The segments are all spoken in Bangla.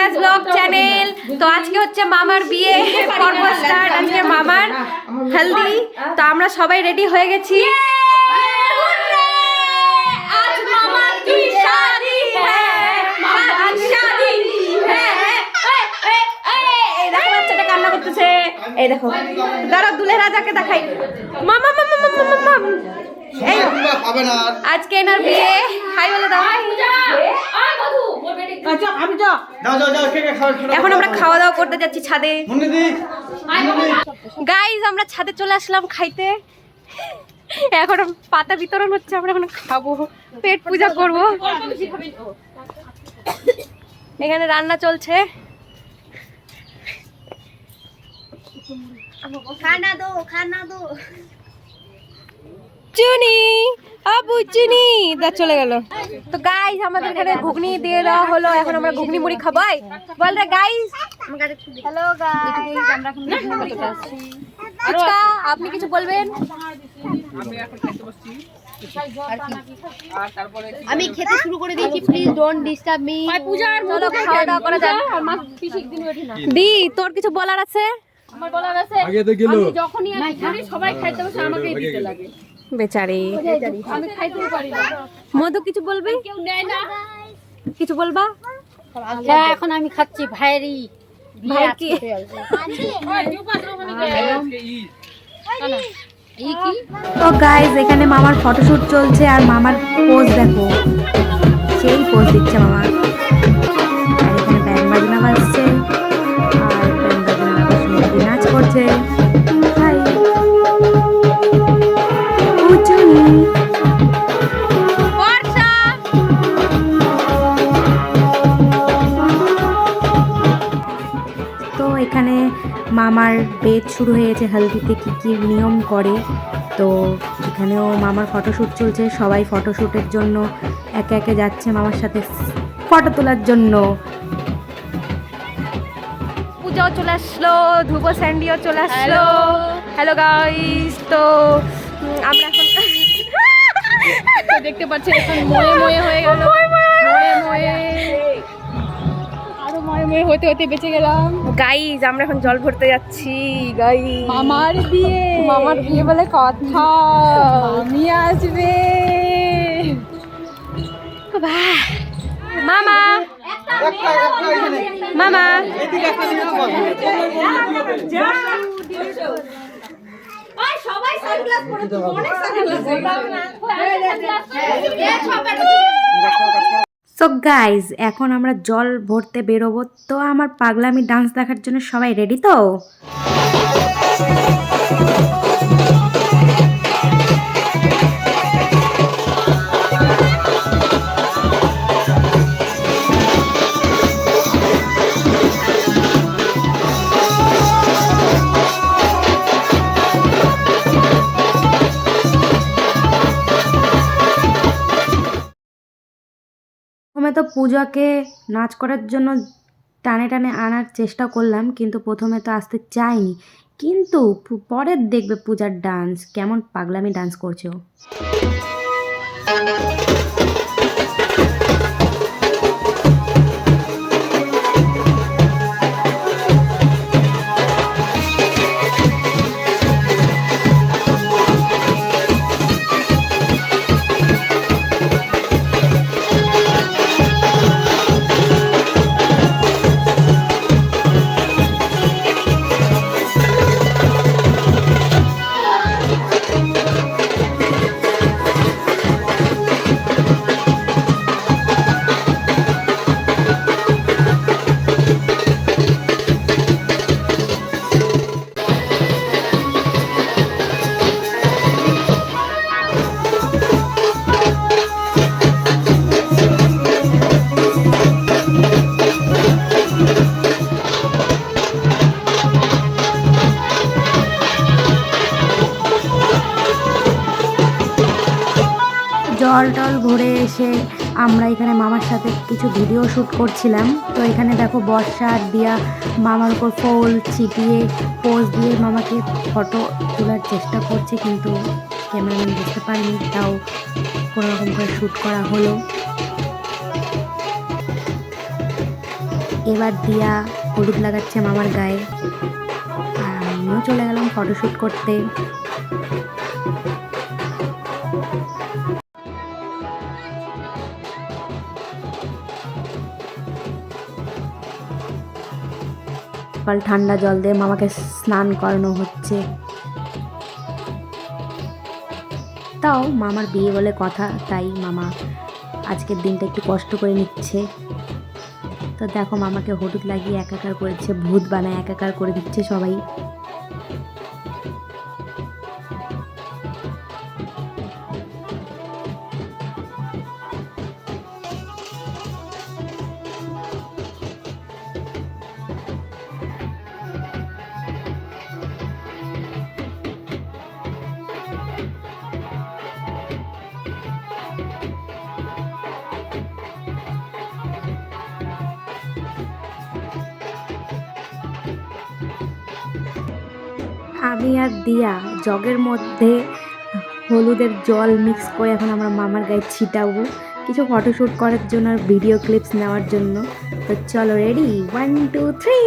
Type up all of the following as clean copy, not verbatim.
বিন্দাস ব্লগ চ্যানেল। তো আজকে হচ্ছে মামার বিয়ে পর্ব স্টার্ট, আজকে মামার হলদি। তো আমরা সবাই রেডি হয়ে গেছি। আজ মামার কি শাদি হ্যায়, মামার শাদি হ্যায়। এই দেখো বাচ্চাটা কান্না করতেছে, এই দেখো। দাঁড়াও দুলে রাজাকে দেখাই। মামা মামা মামা মামা, এই আজকে এনার বিয়ে। হাই বলে দাও। এখন আমরা খাওয়া দাওয়া করতে যাচ্ছি ছাদে। গাইজ আমরা ছাদে চলে আসলাম খাইতে। এখন পাতা বিতরণ হচ্ছে, আমরা এখন খাবো, পেট পূজা করবো। এখানে রান্না চলছে। খানা দো খানা দো। চুনি আবু চুনি দা চলে গেল। তো গাইস আমাদের এখানে ঘুগনি দিয়ে দেওয়া হলো, এখন আমরা ঘুগনি মুড়ি খাবাই। বল রে গাইস। হ্যালো গাইস, আমরা এখন ঘুগনি খাচ্ছি। আচ্ছা আপনি কিছু বলবেন? আমি এখন খেতে বসছি। আমি খেতে শুরু করে দিয়েছি, প্লিজ ডোন্ট ডিস্টার্ব মি। পূজার মতো খাওয়া দাওয়া করা যাক। দি তোর কিছু বলার আছে? আমার বলার আছে, আগে তো গেল। আমি যখনই আসি সবাই খাইতে বসে আমাকেই দিতে লাগে। বেচারি আমি খাইতেই পারি না। মধু কিছু বলবি? কেউ নেয় না। কিছু বলবা? হ্যাঁ এখন আমি খাচ্ছি ভাইরি। ভাই কি তো গাইস এখানে মামার ফটোশুট চলছে, আর মামার পোজ দেখো, সেই পোজ দিচ্ছে মামা। আর এখানে ব্যান্ড বাজনা বাজছে, আর ব্যান্ড বাজনা শুনে নাচ করছে। হাই উচুনি বর্ষা। তো এখানে মামার বেদ শুরু হয়েছে, হলদিতে কী কী নিয়ম করে। তো এখানেও মামার ফটোশ্যুট চলছে, সবাই ফটোশ্যুটের জন্য একে একে যাচ্ছে মামার সাথে ফটো তোলার জন্য। পূজাও চলে আসলো, ধ্রুব স্যান্ডিও চলে আসলো। হ্যালো গাইস, তো আমরা এখন দেখতে পাচ্ছেন এখন ময়ে ময়ে হয়ে গেল, ময়ে ময়ে আরো ময়ে ময়ে হতে হতে বেঁচে গেলাম। গাইস আমরা এখন জল ভরতে যাচ্ছি। গাইস মামার বিয়ে বলে কথা, আমি আসবে। মামা মামা সো গাইজ এখন আমরা জল ভরতে বেরোবো। তো আমার পাগলামি ডান্স দেখার জন্য সবাই রেডি তো? প্রথমে তো পূজাকে নাচ করার জন্য টানে টানে আনার চেষ্টা করলাম, কিন্তু প্রথমে তো আসতে চাইনি, কিন্তু পরে দেখবে পূজার ডান্স কেমন পাগলামি ডান্স করছে ও। জল টল ভরে এসে আমরা এখানে মামার সাথে কিছু ভিডিও শ্যুট করছিলাম। তো এখানে দেখো বর্ষা আর দিয়া মামার উপর ফুল ছিটিয়ে পোজ দিয়ে মামাকে ফটো তোলার চেষ্টা করছে, কিন্তু ক্যামেরাম্যান বুঝতে পারিনি, তাও কোনোরকম করে শ্যুট করা হলো। এবার দিয়া হলুদ লাগাচ্ছে মামার গায়ে, আর আমিও চলে গেলাম ফটোশ্যুট করতে। ঠান্ডা জল দিয়ে মামাকে স্নান করানো হচ্ছে। তাও মামার বিয়ে বলে কথা, তাই মামা আজকের দিনটা একটু কষ্ট করে নিচ্ছে। তো দেখো মামাকে হলুদ লাগিয়ে একাকার করেছে, ভূত বানায় একাকার করে দিচ্ছে সবাই। আমি আর দিয়া জগের মধ্যে হলুদের জল মিক্স করে এখন আমরা মামার গায়ে ছিটাবো, কিছু ফটোশ্যুট করার জন্য আর ভিডিও ক্লিপস নেওয়ার জন্য। তো চলো রেডি, 1 2 3।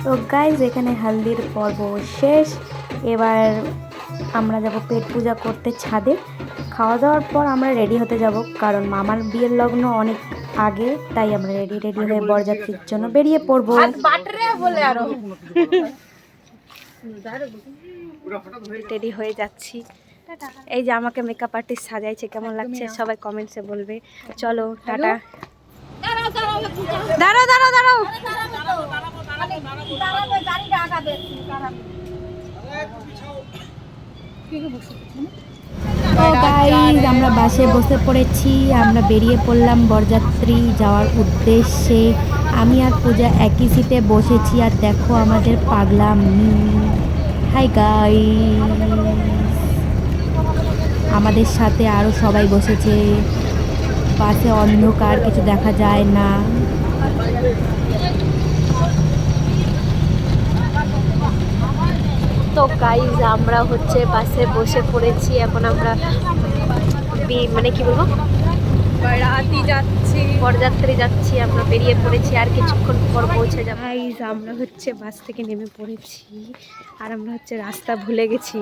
তো গাইজ এখানে হালদির পর্ব শেষ। এবার আমরা যাব পেট পূজা করতে ছাদে। খাওয়া দাওয়ার পর আমরা রেডি হতে যাব, কারণ মামার বিয়ের লগ্ন অনেক আগে, তাই আমরা রেডি হয়ে বরযাত্রীর জন্য বেরিয়ে পড়বো। রেডি হয়ে যাচ্ছি। এই যে আমাকে মেকআপ আর্টিস্ট সাজাইছে, কেমন লাগছে সবাই কমেন্টসে বলবে। চলো টাটা। দাঁড়াও দাঁড়াও দাঁড়াও, আমরা বাসে বসে পড়েছি। আমরা বেরিয়ে পড়লাম বরযাত্রী যাওয়ার উদ্দেশ্যে। আমি আর পূজা একই সিটে বসেছি, আর দেখো আমাদের পাগলা হাই গাইস, আমাদের সাথে আরও সবাই বসেছে। বাসে অন্ধকার, কিছু দেখা যায় না। তো গাইজ আমরা হচ্ছে বাসে বসে পড়েছি। এখন আমরা মানে কি বলবো, বরযাত্রী যাচ্ছি, আমরা বেরিয়ে পড়েছি, আর কিছুক্ষণ পর পৌঁছে যাব। গাইজ আমরা হচ্ছে বাস থেকে নেমে পড়েছি, আর আমরা হচ্ছে রাস্তা ভুলে গেছি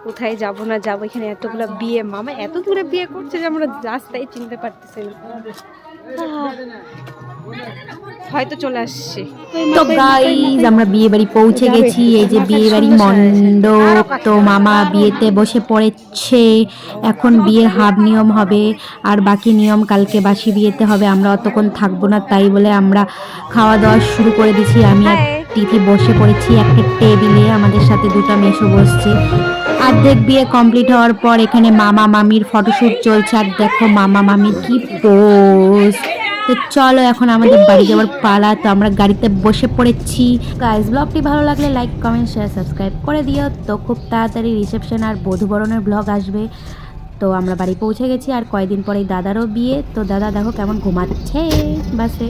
কোথায় যাব না যাব। এখানে এতগুলো বিয়ে, মামা এত দূরে বিয়ে করছে যে আমরা রাস্তায় চিনতে পারতেছি না। হয়তো চলে আসছে। তো গাইস আমরা বিয়ে বাড়ি পৌঁছে গেছি। এই যে বিয়ে বাড়ি মণ্ডপ। তো মামা বিয়েতে বসে পড়েছে। এখন বিয়ের হাফ নিয়ম হবে, আর বাকি নিয়ম কালকে বাসি বিয়েতে হবে। আমরা অতক্ষণ থাকবো না, তাই বলে আমরা খাওয়া দাওয়া শুরু করে দিয়েছি। আমি আর তিথি বসে পড়েছি একটা টেবিলে, আমাদের সাথে দুটো মেসো বসছে। অর্ধেক বিয়ে কমপ্লিট হওয়ার পর এখানে মামা মামির ফটোশ্যুট চলছে, আর দেখো মামা মামি কি পোজ। তো চলো এখন আমাদের বাড়ি যাওয়ার পালা। তো আমরা গাড়িতে বসে পড়েছি। গাইস ব্লগটি ভালো লাগলে লাইক কমেন্ট শেয়ার সাবস্ক্রাইব করে দিও। তো খুব তাড়াতাড়ি রিসেপশন আর বধূবরণের ব্লগ আসবে। তো আমরা বাড়ি পৌঁছে গেছি, আর কয়েকদিন পরেই দাদারও বিয়ে। তো দাদা দেখো কেমন ঘুমাচ্ছে বাসে।